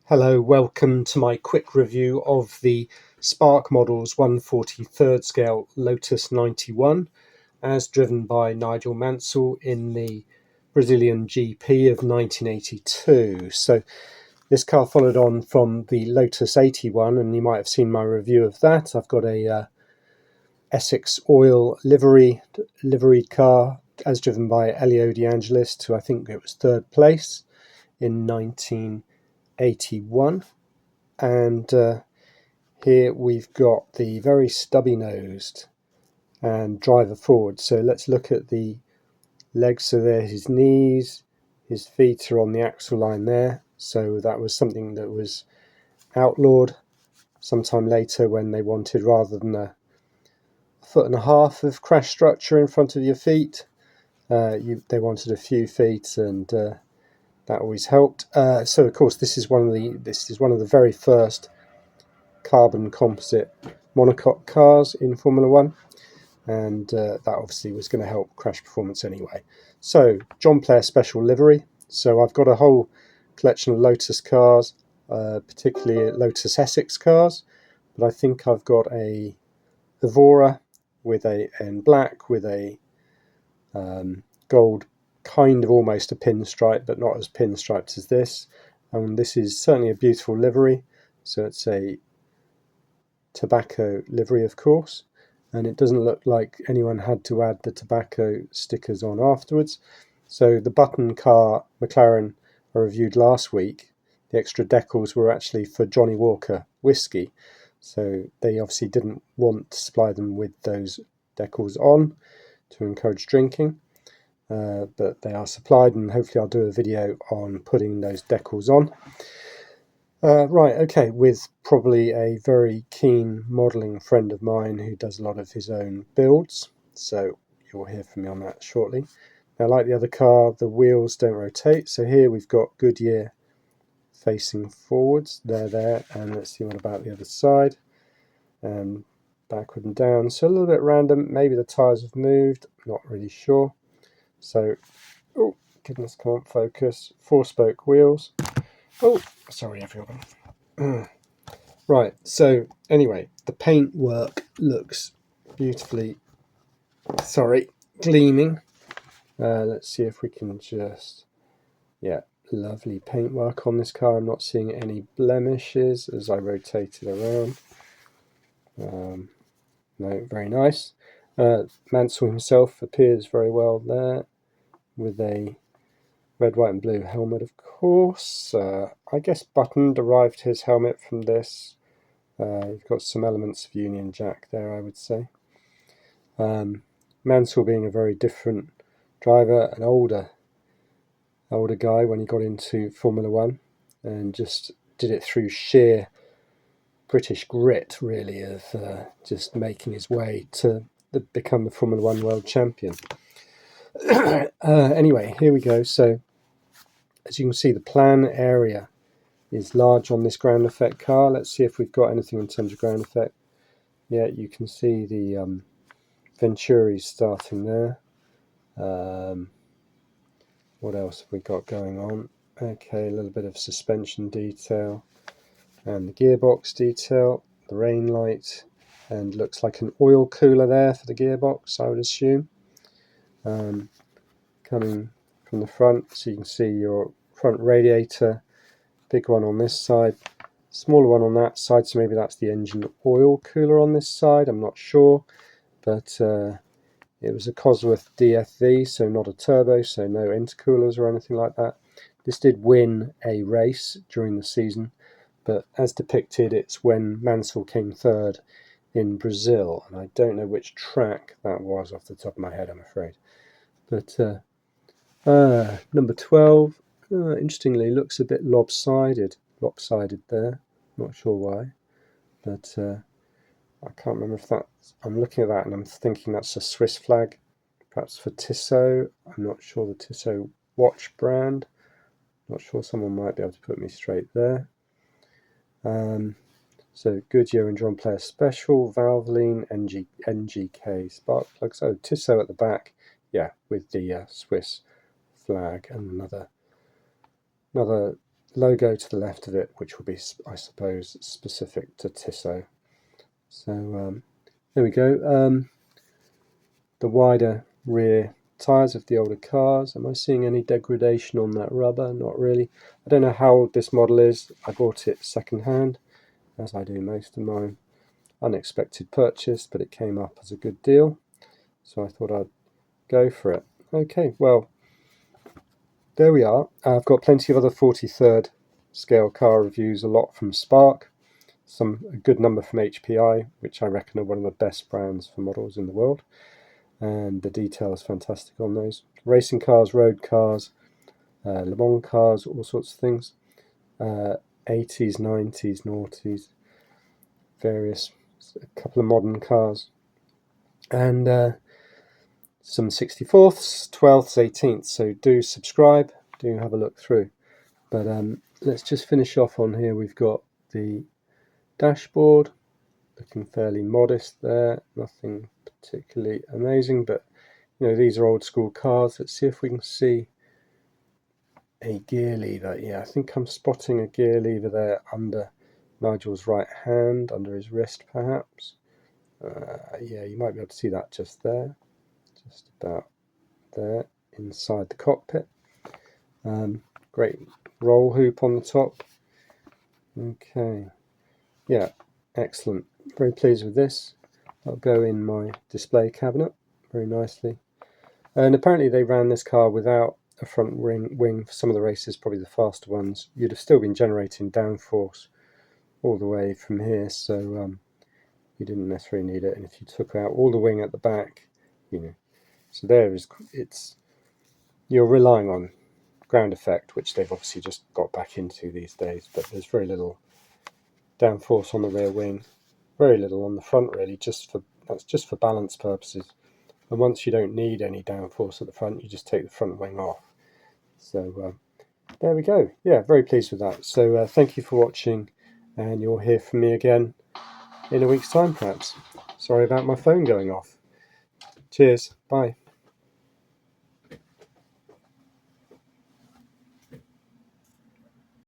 Hello, welcome to my quick review of the Spark Models 1/43 scale Lotus 91 as driven by Nigel Mansell in the Brazilian GP of 1982. So this car followed on from the Lotus 81, and you might have seen my review of that. I've got a Essex oil liveried car as driven by Elio De Angelis, who I think it was third place in 1981. And here we've got the very stubby nosed and driver forward. So let's look at the legs. So there, his knees, his feet are on the axle line there. So that was something that was outlawed sometime later when they wanted, rather than a foot and a half of crash structure in front of your feet, they wanted a few feet, and that always helped. So of course this is one of the very first carbon composite monocoque cars in Formula One, and that obviously was going to help crash performance anyway. So John Player special livery. So I've got a whole collection of Lotus cars, particularly Lotus Essex cars, but I think I've got a Evora in black with a gold, kind of almost a pinstripe, but not as pinstriped as this. And this is certainly a beautiful livery. So it's a tobacco livery, of course, and it doesn't look like anyone had to add the tobacco stickers on afterwards. So the button car McLaren I reviewed last week, the extra decals were actually for Johnny Walker whiskey, so they obviously didn't want to supply them with those decals on to encourage drinking, but they are supplied, and hopefully I'll do a video on putting those decals on. Right, okay, with probably a very keen modelling friend of mine who does a lot of his own builds, so you'll hear from me on that shortly. Now, like the other car, the wheels don't rotate, so here we've got Goodyear facing forwards, there, and let's see what about the other side, and backward and down, so a little bit random. Maybe the tyres have moved, not really sure. So, oh goodness, come on, focus. 4-spoke wheels. Oh, sorry everyone. Right, so anyway, the paintwork looks beautifully, gleaming. Let's see if we can just, yeah, lovely paintwork on this car. I'm not seeing any blemishes as I rotate it around. No, very nice. Mansell himself appears very well there with a red, white and blue helmet, of course. I guess Button derived his helmet from this. You've got some elements of Union Jack there, I would say. Mansell being a very different driver, an older guy when he got into Formula One, and just did it through sheer British grit, really, of just making his way to become the Formula One world champion. Anyway, here we go. So as you can see, the plan area is large on this ground effect car. Let's see if we've got anything in terms of ground effect. Yeah, you can see the Venturi starting there. What else have we got going on? Okay, a little bit of suspension detail and the gearbox detail, the rain light, and looks like an oil cooler there for the gearbox, I would assume. Coming from the front, so you can see your front radiator, big one on this side, smaller one on that side, so maybe that's the engine oil cooler on this side, I'm not sure, but it was a Cosworth DFV, so not a turbo, so no intercoolers or anything like that. This did win a race during the season, but as depicted, it's when Mansell came third in Brazil, and I don't know which track that was off the top of my head, I'm afraid. But number 12, interestingly, looks a bit lopsided there. Not sure why, but I can't remember if that's, I'm looking at that and I'm thinking that's a Swiss flag, perhaps for Tissot. I'm not sure the Tissot watch brand. Not sure, someone might be able to put me straight there. So Goodyear and John Player Special, Valvoline, NGK spark plugs. Oh, Tissot at the back, yeah, with the Swiss flag, and another logo to the left of it, which will be, I suppose, specific to Tissot. So there we go. The wider rear tyres of the older cars. Am I seeing any degradation on that rubber? Not really. I don't know how old this model is. I bought it second hand, as I do most of mine. Unexpected purchase, but it came up as a good deal, so I thought I'd go for it. Okay, well, there we are. I've got plenty of other 43rd scale car reviews, a lot from Spark, a good number from HPI, which I reckon are one of the best brands for models in the world, and the detail is fantastic on those. Racing cars, road cars, Le Mans cars, all sorts of things, 80s, 90s, noughties, various, a couple of modern cars, and some 64ths, 12ths, 18ths, so do subscribe, do have a look through. But let's just finish off on here. We've got the dashboard, looking fairly modest there, nothing particularly amazing, but these are old school cars. Let's see if we can see a gear lever. Yeah, I think I'm spotting a gear lever there under Nigel's right hand, under his wrist perhaps. Yeah, you might be able to see that just there, just about there inside the cockpit. Great roll hoop on the top. Okay, yeah, excellent. Very pleased with this. That'll go in my display cabinet very nicely. And apparently they ran this car without a front wing for some of the races, probably the faster ones. You'd have still been generating downforce all the way from here, so you didn't necessarily need it. And if you took out all the wing at the back, so there is, you're relying on ground effect, which they've obviously just got back into these days, but there's very little downforce on the rear wing, very little on the front really, that's just for balance purposes. And once you don't need any downforce at the front, you just take the front wing off. So there we go. Yeah, very pleased with that. So thank you for watching, and you'll hear from me again in a week's time perhaps. Sorry about my phone going off. Cheers, bye.